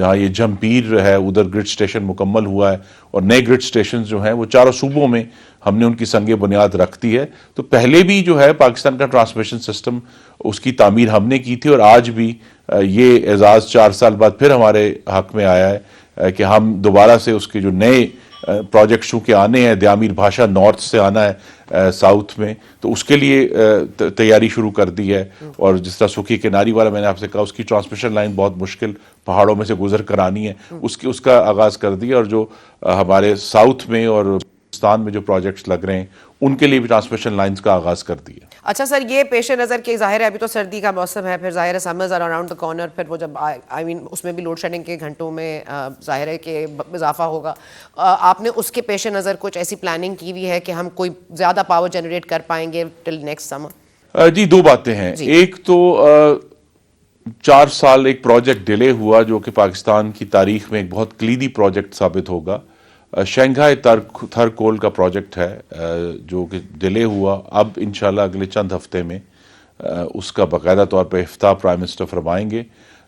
جہاں یہ جمپیر ہے ادھر گرڈ اسٹیشن مکمل ہوا ہے اور نئے گرڈ اسٹیشن جو ہیں وہ چاروں صوبوں میں ہم نے ان کی سنگ بنیاد رکھ دی ہے. تو پہلے بھی جو ہے پاکستان کا ٹرانسمیشن سسٹم اس کی تعمیر ہم نے کی تھی اور آج بھی یہ اعزاز 4 سال بعد پھر ہمارے حق میں آیا ہے کہ ہم دوبارہ سے اس کے جو نئے پروجیکٹ چونکہ آنے ہیں دیامیر بھاشا نارتھ سے آنا ہے ساؤتھ میں تو اس کے لیے تیاری شروع کر دی ہے. اور جس طرح سکھی کناری والا میں نے آپ سے کہا اس کی ٹرانسمیشن لائن بہت مشکل پہاڑوں میں سے گزر کر آنی ہے اس کا آغاز کر دیا. اور جو ہمارے ساؤتھ میں اور پاکستان میں جو پروجیکٹس لگ رہے ہیں ان کے لیے بھی ٹرانسمیشن لائنز کا آغاز کر دیا. اچھا سر یہ پیش نظر کہ ظاہر ہے ابھی تو سردی کا موسم ہے پھر ظاہر ہے summers are around the corner پھر وہ جب اس میں بھی لوڈ شیڈنگ کے گھنٹوں میں ظاہر ہے کہ اضافہ ہوگا. آپ نے اس کے پیش نظر کچھ ایسی پلاننگ کی ہوئی ہے کہ ہم کوئی زیادہ پاور جنریٹ کر پائیں گے ٹل نیکسٹ سمر؟ جی 2 باتیں ہیں. ایک تو 4 سال ایک پروجیکٹ ڈیلے ہوا جو کہ پاکستان کی تاریخ میں ایک بہت کلیدی پروجیکٹ ثابت ہوگا. شنگھائی تھر کول کا پروجیکٹ ہے جو کہ ڈیلے ہوا. اب انشاءاللہ اگلے چند ہفتے میں اس کا باقاعدہ طور پہ افتتاح پرائم منسٹر فرمائیں گے.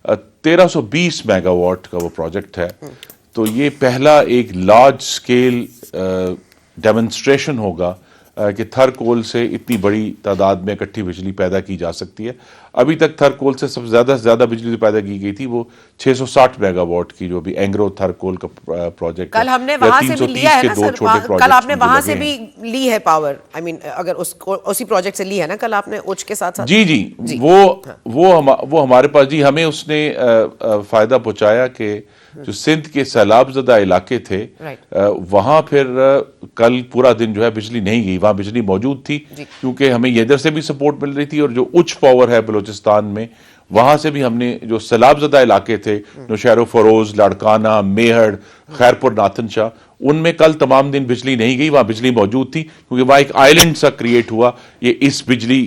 1320 میگا واٹ کا وہ پروجیکٹ ہے. تو یہ پہلا ایک لارج سکیل ڈیمونسٹریشن ہوگا کہ تھر کول سے اتنی بڑی تعداد میں اکٹھی بجلی پیدا کی جا سکتی ہے. ابھی تک تھر کول سے سب سے زیادہ بجلی جو پیدا کی گئی تھی وہ 660 میگا واٹ کی جو بھی اینگرو تھر کول کا پروجیکٹ. کل ہم نے وہاں سے بھی لیا ہے نا سر, کل آپ نے وہاں سے بھی لی ہے پاور, آئی مین اگر اسی پروجیکٹ سے لی ہے نا کل آپ نے اوچ کے ساتھ ساتھ؟ جی وہ ہمارے پاس جی ہمیں اس نے فائدہ پہنچایا کہ جو سندھ کے سیلاب زدہ علاقے تھے وہاں پھر کل پورا دن جو ہے بجلی نہیں گئی, وہاں بجلی موجود تھی کیونکہ ہمیں ادھر سے بھی سپورٹ مل رہی تھی. اور جو اچ پاور ہے بلوچستان میں وہاں سے بھی ہم نے جو سیلاب زدہ علاقے تھے نوشہر و فروز, لاڑکانہ, میہڑ, خیرپور, ناتن شاہ ان میں کل تمام دن بجلی نہیں گئی, وہاں بجلی موجود تھی کیونکہ وہاں ایک آئیلینڈ سا کریٹ ہوا یہ اس بجلی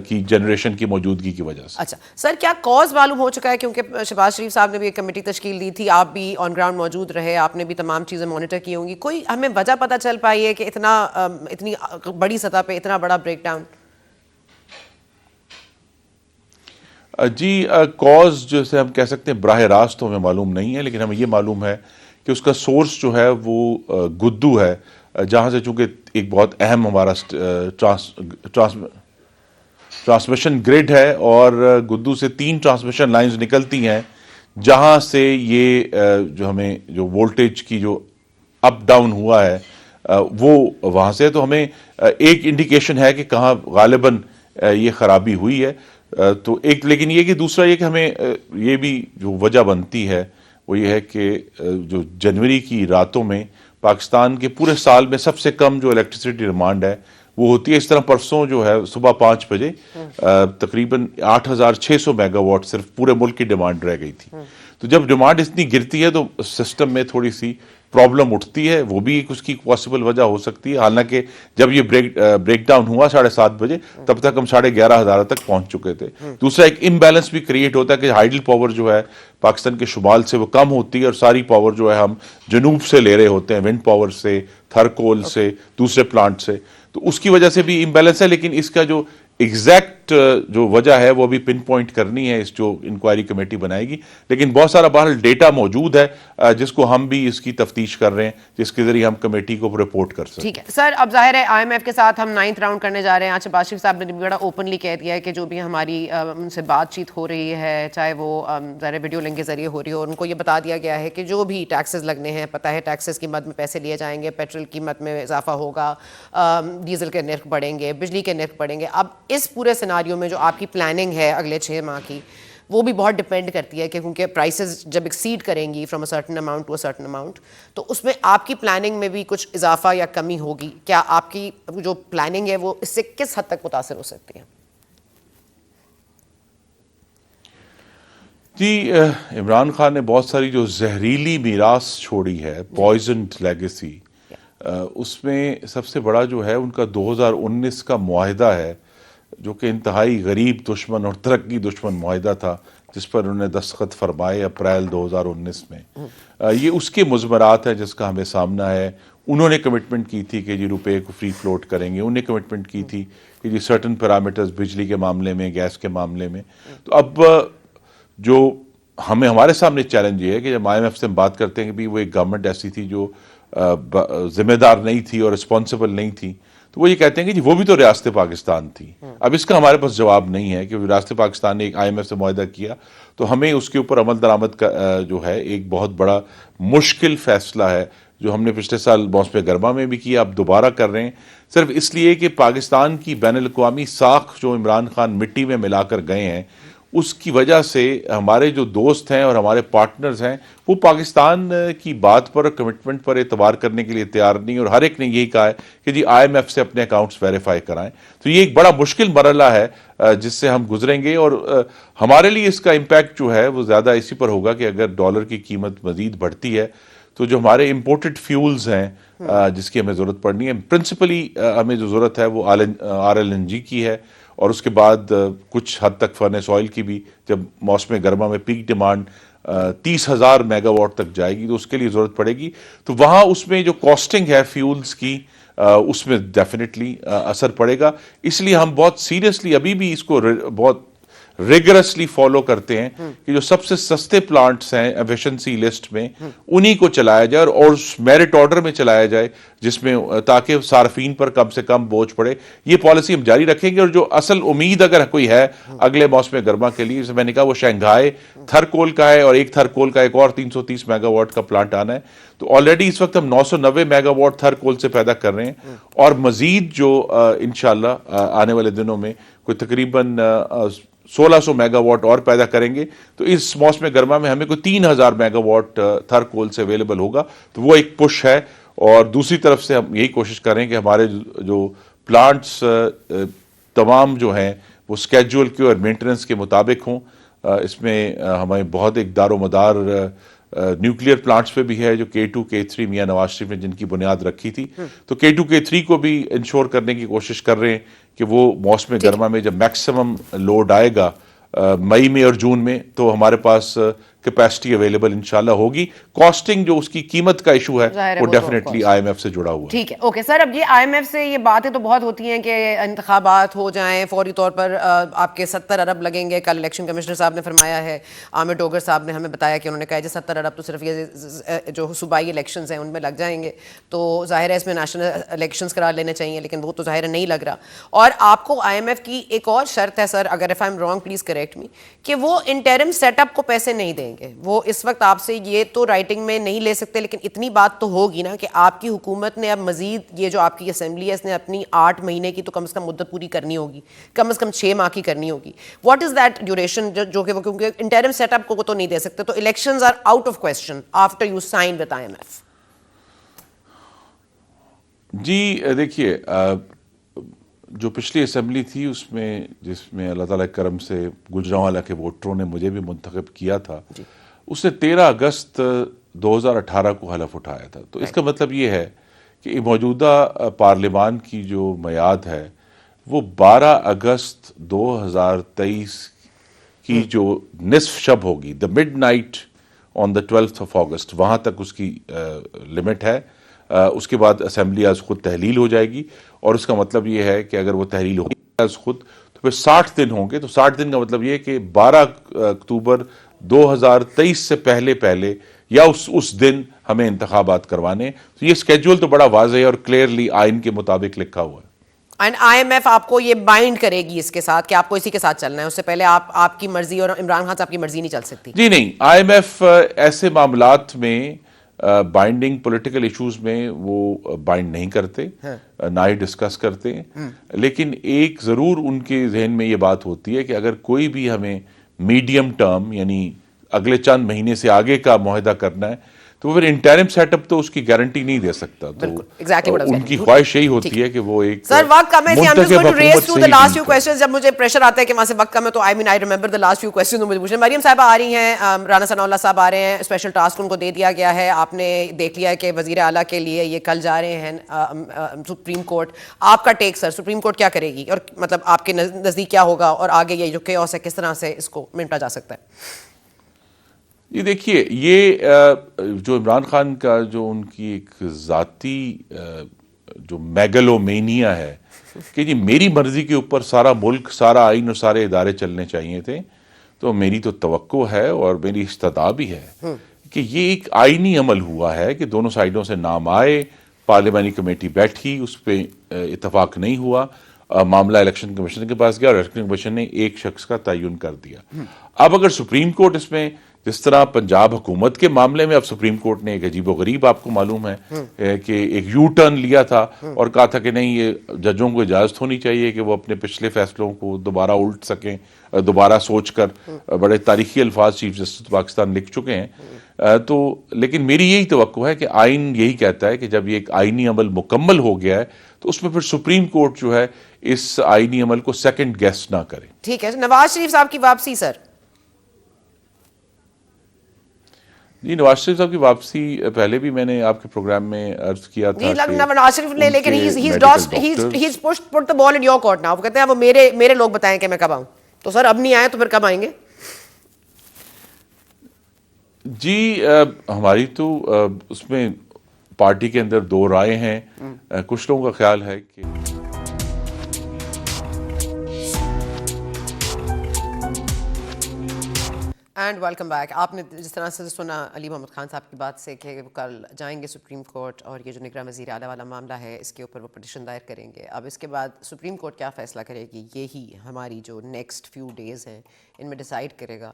کی جنریشن کی موجودگی کی وجہ سے. اچھا سر کیا کاز معلوم ہو چکا ہے کیونکہ شہباز شریف صاحب نے بھی ایک کمیٹی تشکیل دی تھی, آپ بھی آن گراؤنڈ موجود رہے, آپ نے بھی تمام چیزیں مانیٹر کی ہوں گی, کوئی ہمیں وجہ پتہ چل پائی ہے کہ اتنی بڑی سطح پہ اتنا بڑا بریک ڈاؤن؟ جی کاز جیسے ہم کہہ سکتے ہیں براہ راست تو ہمیں معلوم نہیں ہے لیکن ہمیں یہ معلوم ہے کہ اس کا سورس جو ہے وہ گدو ہے جہاں سے چونکہ ایک بہت اہم ہمارا ٹرانسمیشن گریڈ ہے اور گدو سے 3 ٹرانسمیشن لائنز نکلتی ہیں جہاں سے یہ جو ہمیں جو وولٹیج کی جو اپ ڈاؤن ہوا ہے وہ وہاں سے. تو ہمیں ایک انڈیکیشن ہے کہ کہاں غالباً یہ خرابی ہوئی ہے. تو ایک لیکن یہ کہ دوسرا یہ کہ ہمیں یہ بھی جو وجہ بنتی ہے وہ یہ ہے کہ جو جنوری کی راتوں میں پاکستان کے پورے سال میں سب سے کم جو الیکٹریسٹی ڈیمانڈ ہے وہ ہوتی ہے. اس طرح پرسوں جو ہے صبح 5 بجے تقریباً 8600 میگا واٹ صرف پورے ملک کی ڈیمانڈ رہ گئی تھی. تو جب ڈیمانڈ اتنی گرتی ہے تو سسٹم میں تھوڑی سی پرابلم اٹھتی ہے, وہ بھی ایک اس کی پاسبل وجہ ہو سکتی ہے. حالانکہ جب یہ بریک ڈاؤن ہوا 7:30 بجے تب تک ہم 11,500 تک پہنچ چکے تھے. دوسرا ایک امبیلنس بھی کریٹ ہوتا ہے کہ ہائیڈل پاور جو ہے پاکستان کے شمال سے وہ کم ہوتی ہے اور ساری پاور جو ہے ہم جنوب سے لے رہے ہوتے ہیں, ونڈ پاور سے, تھر کول سے, دوسرے پلانٹ سے. تو اس کی وجہ سے بھی امبیلنس ہے. لیکن اس کا جو ایگزیکٹ جو وجہ ہے وہ بھی پن پوائنٹ کرنی ہے اس جو انکوائری کمیٹی بنائے گی. لیکن بہت سارا بہرحال ڈیٹا موجود ہے جس کو ہم بھی اس کی تفتیش کر رہے ہیں جس کے ذریعے ہم کمیٹی کو رپورٹ کر سکتے ہیں. ٹھیک ہے سر, اب ظاہر ہے آئی ایم ایف کے ساتھ ہم 9th راؤنڈ کرنے جا رہے ہیں. آج شہباز شریف صاحب نے بڑا اوپنلی کہہ دیا ہے کہ جو بھی ہماری ان سے بات چیت ہو رہی ہے چاہے وہ ظاہر ویڈیو لنک کے ذریعے ہو رہی ہو, ان کو یہ بتا دیا گیا ہے کہ جو بھی ٹیکسز لگنے ہیں پتہ ہے ٹیکسز کی مد میں پیسے لیے جائیں گے, پیٹرول قیمت میں اضافہ ہوگا, ڈیزل کے نرخ بڑھیں گے, بجلی کے نرخ بڑھیں گے. اب اس پورے سیناریو میں جو آپ کی پلاننگ ہے اگلے 6 ماہ کی وہ بھی بہت ڈپینڈ کرتی ہے کہ کیونکہ پرائسز جب ایکسیڈ کریں گی from a certain amount to a certain amount تو اس میں آپ کی پلاننگ میں بھی کچھ اضافہ یا کمی ہوگی. کیا آپ کی جو پلاننگ ہے وہ اس سے کس حد تک متاثر ہو سکتی ہے؟ جی عمران خان نے بہت ساری جو زہریلی میراث چھوڑی ہے, پوائزنڈ لیگیسی, اس میں سب سے بڑا جو ہے ان کا 2019 کا معاہدہ ہے جو کہ انتہائی غریب دشمن اور ترقی دشمن معاہدہ تھا جس پر انہوں نے دستخط فرمائے اپریل 2019 میں. یہ اس کے مضمرات ہیں جس کا ہمیں سامنا ہے. انہوں نے کمٹمنٹ کی تھی کہ جی روپے کو فری فلوٹ کریں گے, انہوں نے کمٹمنٹ کی تھی کہ جی سرٹن پیرامیٹرز بجلی کے معاملے میں, گیس کے معاملے میں. تو اب جو ہمیں ہمارے سامنے چیلنج یہ ہے کہ جب IMF سے ہم بات کرتے ہیں کہ بھی وہ ایک گورنمنٹ ایسی تھی جو ذمہ دار نہیں تھی اور رسپانسبل نہیں تھی، تو وہ یہ کہتے ہیں کہ جی وہ بھی تو ریاست پاکستان تھی. اب اس کا ہمارے پاس جواب نہیں ہے کہ ریاست پاکستان نے ایک IMF سے معاہدہ کیا تو ہمیں اس کے اوپر عمل درآمد کا جو ہے ایک بہت بڑا مشکل فیصلہ ہے جو ہم نے پچھلے سال موسم گرما میں بھی کیا، اب دوبارہ کر رہے ہیں، صرف اس لیے کہ پاکستان کی بین الاقوامی ساکھ جو عمران خان مٹی میں ملا کر گئے ہیں اس کی وجہ سے ہمارے جو دوست ہیں اور ہمارے پارٹنرز ہیں وہ پاکستان کی بات پر کمٹمنٹ پر اعتبار کرنے کے لیے تیار نہیں، اور ہر ایک نے یہی کہا ہے کہ جی IMF سے اپنے اکاؤنٹس ویریفائی کرائیں. تو یہ ایک بڑا مشکل مرحلہ ہے جس سے ہم گزریں گے، اور ہمارے لیے اس کا امپیکٹ جو ہے وہ زیادہ اسی پر ہوگا کہ اگر ڈالر کی قیمت مزید بڑھتی ہے تو جو ہمارے امپورٹڈ فیولز ہیں جس کی ہمیں ضرورت پڑنی ہے، پرنسپلی ہمیں جو ضرورت ہے وہ RLNG کی ہے، اور اس کے بعد کچھ حد تک فرنس آئل کی بھی. جب موسم گرما میں پیک ڈیمانڈ 30,000 میگا واٹ تک جائے گی تو اس کے لیے ضرورت پڑے گی، تو وہاں اس میں جو کاسٹنگ ہے فیولز کی اس میں ڈیفینیٹلی اثر پڑے گا. اس لیے ہم بہت سیریسلی ابھی بھی اس کو بہت ریگرسلی فالو کرتے ہیں کہ جو سب سے سستے پلانٹس ہیں ایفیشنسی لسٹ میں انہی کو چلایا جائے اور میرٹ آرڈر میں چلایا جائے، جس میں تاکہ صارفین پر کم سے کم بوجھ پڑے. یہ پالیسی ہم جاری رکھیں گے، اور جو اصل امید اگر کوئی ہے اگلے موسم گرما کے لیے، جیسے میں نے کہا وہ شنگھائی تھرکول کا ہے، اور ایک تھرکول کا ایک اور 330 میگا واٹ کا پلانٹ آنا ہے. تو آلریڈی اس وقت ہم 990 میگا واٹ تھرکول سے پیدا کر رہے ہیں، اور مزید جو انشاءاللہ آنے والے دنوں میں کوئی تقریباً 1600 میگا واٹ اور پیدا کریں گے. تو اس موسم گرما میں ہمیں کوئی 3000 میگا واٹ تھرکول سے اویلیبل ہوگا، تو وہ ایک پش ہے. اور دوسری طرف سے ہم یہی کوشش کریں کہ ہمارے جو پلانٹس تمام جو ہیں وہ اسکیجول کے اور مینٹیننس کے مطابق ہوں. اس میں ہمیں بہت ایک دار و مدار نیوکلیئر پلانٹس پہ بھی ہے، جو K2 K3 میاں نواز شریف نے جن کی بنیاد رکھی تھی، تو K2 K3 کو بھی انشور کرنے کی کوشش کر رہے ہیں کہ وہ موسم گرما میں جب میکسیمم لوڈ آئے گا مئی میں اور جون میں تو ہمارے پاس کیپیسٹی اویلیبل انشاءاللہ ہوگی. کاسٹنگ جو اس کی قیمت کا ایشو ہے وہ ڈیفینیٹلی IMF سے جڑا ہوا ہے. ٹھیک ہے، اوکے سر. اب یہ IMF سے یہ باتیں تو بہت ہوتی ہیں کہ انتخابات ہو جائیں، فوری طور پر آپ کے 70 ارب لگیں گے. کل الیکشن کمشنر صاحب نے فرمایا ہے، عامر ڈوگر صاحب نے ہمیں بتایا کہ انہوں نے کہا ہے 70 ارب تو صرف یہ جو صوبائی الیکشنز ہیں ان میں لگ جائیں گے، تو ظاہر ہے اس میں نیشنل الیکشنز قرار لینے چاہیے، لیکن وہ تو ظاہر نہیں لگ رہا. اور آپ کو IMF کی ایک اور شرط ہے سر، اگر if I am wrong please correct me, کہ وہ انٹرم سیٹ اپ کو پیسے نہیں دیں گے. وہ اس وقت آپ سے یہ تو رائٹنگ میں نہیں لے سکتے، لیکن اتنی بات تو ہوگی نا کہ آپ کی حکومت نے اب مزید یہ جو آپ کی اسمبلی ہے اس نے اپنی 8 مہینے کی تو کم از کم مدت پوری کرنی ہوگی، کم از کم 6 ماہ کی کرنی ہوگی. واٹ از دیٹ ڈیوریشن جو کہ وہ کیونکہ انٹرم سیٹ اپ کو تو نہیں دے سکتے، تو elections are out of question after you sign with IMF. جی دیکھیے، جو پچھلی اسمبلی تھی اس میں جس میں اللہ تعالیٰ کے کرم سے گجرانوالہ کے ووٹروں نے مجھے بھی منتخب کیا تھا، اس نے 13 اگست 2018 کو حلف اٹھایا تھا. تو اس کا مطلب یہ ہے کہ موجودہ پارلیمان کی جو میعاد ہے وہ 12 اگست 2023 کی جو نصف شب ہوگی، the mid night on the 12th of August، وہاں تک اس کی لمٹ ہے. اس کے بعد اسمبلی از خود تحلیل ہو جائے گی، اور اس کا مطلب یہ ہے کہ اگر وہ تحلیل ہوگی از خود تو پھر 60 دن ہوں گے. تو 60 دن کا مطلب یہ کہ 12 اکتوبر 2023 سے پہلے یا اس دن ہمیں انتخابات کروانے. تو یہ سکیجول تو بڑا واضح ہے اور کلیئرلی آئین کے مطابق لکھا ہوا ہے. اینڈ IMF آپ کو یہ بائنڈ کرے گی اس کے ساتھ کہ آپ کو اسی کے ساتھ چلنا ہے، اس سے پہلے آپ کی مرضی اور عمران خان صاحب کی مرضی نہیں چل سکتی؟ جی نہیں، IMF ایسے معاملات میں بائنڈنگ پولیٹیکل ایشوز میں وہ بائنڈ نہیں کرتے، نہ ہی ڈسکس کرتے ہیں. لیکن ایک ضرور ان کے ذہن میں یہ بات ہوتی ہے کہ اگر کوئی بھی ہمیں میڈیم ٹرم یعنی اگلے چند مہینے سے آگے کا معاہدہ کرنا ہے تو وہ پھر انٹرم سیٹ اپ تو اس کی گارنٹی نہیں دے سکتا. تو ان کی خواہش یہی ہوتی ہے کہ وہ ایک سر وقت کم ہے، I'm just going to race through the last few منتخب questions. جب مجھے پریشر آتا ہے کہ وہاں سے وقت کم ہے تو I mean I remember the last few questions مجھے پوچھنا. مریم صاحبہ آ رہی ہیں، رانا ثناء اللہ صاحب آ رہے ہیں، اسپیشل ٹاسک ان کو دے دیا گیا ہے. آپ نے دیکھ لیا ہے کہ وزیر اعلیٰ کے لیے یہ کل جا رہے ہیں سپریم کورٹ. آپ کا ٹیک سر، سپریم کورٹ کیا کرے گی اور مطلب آپ کے نزدیک کیا ہوگا، اور آگے یہ جو کیوس ہے کس طرح سے اس کو نمٹا جا سکتا ہے؟ یہ دیکھیے، یہ جو عمران خان کا جو ان کی ایک ذاتی جو میگلومینیا ہے کہ جی میری مرضی کے اوپر سارا ملک، سارا آئین اور سارے ادارے چلنے چاہیے تھے، تو میری تو توقع ہے اور میری استدعا بھی ہے کہ یہ ایک آئینی عمل ہوا ہے کہ دونوں سائڈوں سے نام آئے، پارلیمانی کمیٹی بیٹھی، اس پہ اتفاق نہیں ہوا، معاملہ الیکشن کمیشن کے پاس گیا اور الیکشن کمیشن نے ایک شخص کا تعین کر دیا۔ اب اگر سپریم کورٹ اس میں، جس طرح پنجاب حکومت کے معاملے میں اب سپریم کورٹ نے ایک عجیب و غریب، آپ کو معلوم ہے کہ ایک یو ٹرن لیا تھا اور کہا تھا کہ نہیں، یہ ججوں کو اجازت ہونی چاہیے کہ وہ اپنے پچھلے فیصلوں کو دوبارہ الٹ سکیں، دوبارہ سوچ کر، بڑے تاریخی الفاظ چیف جسٹس پاکستان لکھ چکے ہیں۔ تو لیکن میری یہی توقع ہے کہ آئین یہی کہتا ہے کہ جب یہ ایک آئینی عمل مکمل ہو گیا ہے تو اس میں پھر سپریم کورٹ جو ہے اس آئینی عمل کو سیکنڈ گیس نہ کرے۔ ٹھیک ہے، نواز شریف صاحب کی واپسی سر۔ جی، نواز شریف صاحب کی واپسی پہلے بھی میں نے آپ کے پروگرام میں عرض کیا تھا کہ نواز شریف نے، لیکن he's put the ball in your court now۔ وہ کہتے ہیں وہ میرے لوگ بتائیں کہ میں کب آؤں، تو سر اب نہیں آئے تو پھر کب آئیں گے؟ جی، ہماری تو اس میں پارٹی کے اندر دو رائے ہیں۔ کچھ لوگوں کا خیال ہے کہ اینڈ ویلکم بیک۔ آپ نے جس طرح سے سنا علی محمد خان صاحب کی بات سے کہ وہ کل جائیں گے سپریم کورٹ اور یہ جو نگراں وزیر اعلیٰ والا معاملہ ہے اس کے اوپر وہ پٹیشن دائر کریں گے۔ اب اس کے بعد سپریم کورٹ کیا فیصلہ کرے گی، یہی ہماری جو نیکسٹ فیو ڈیز ہیں ان میں ڈیسائیڈ کرے گا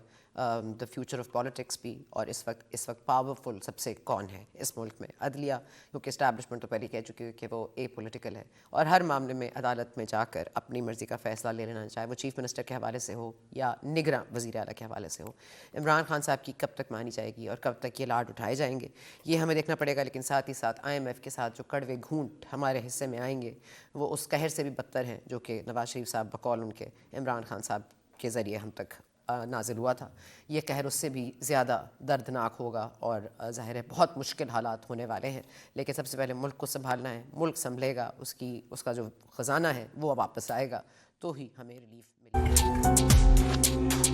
دا فیوچر آف پالیٹکس بھی، اور اس وقت پاورفل سب سے کون ہے اس ملک میں۔ عدلیہ، کیونکہ اسٹیبلشمنٹ تو پہلے کہہ چکی ہے کہ وہ اے پولیٹیکل ہے اور ہر معاملے میں عدالت میں جا کر اپنی مرضی کا فیصلہ لے لینا، چاہے وہ چیف منسٹر کے حوالے سے ہو یا نگراں وزیر اعلیٰ کے حوالے سے ہو۔ عمران خان صاحب کی کب تک مانی جائے گی اور کب تک یہ لاڈ اٹھائے جائیں گے یہ ہمیں دیکھنا پڑے گا، لیکن ساتھ ہی ساتھ IMF کے ساتھ جو کڑوے گھونٹ ہمارے حصے میں آئیں گے وہ اس قہر سے بھی بدتر ہیں جو کہ نواز شریف صاحب بقول ان کے عمران خان صاحب کے ذریعے ہم تک نازل ہوا تھا۔ یہ قہر اس سے بھی زیادہ دردناک ہوگا اور ظاہر ہے بہت مشکل حالات ہونے والے ہیں، لیکن سب سے پہلے ملک کو سنبھالنا ہے۔ ملک سنبھلے گا، اس کا جو خزانہ ہے وہ واپس آئے گا تو ہی ہمیں ریلیف ملے گا۔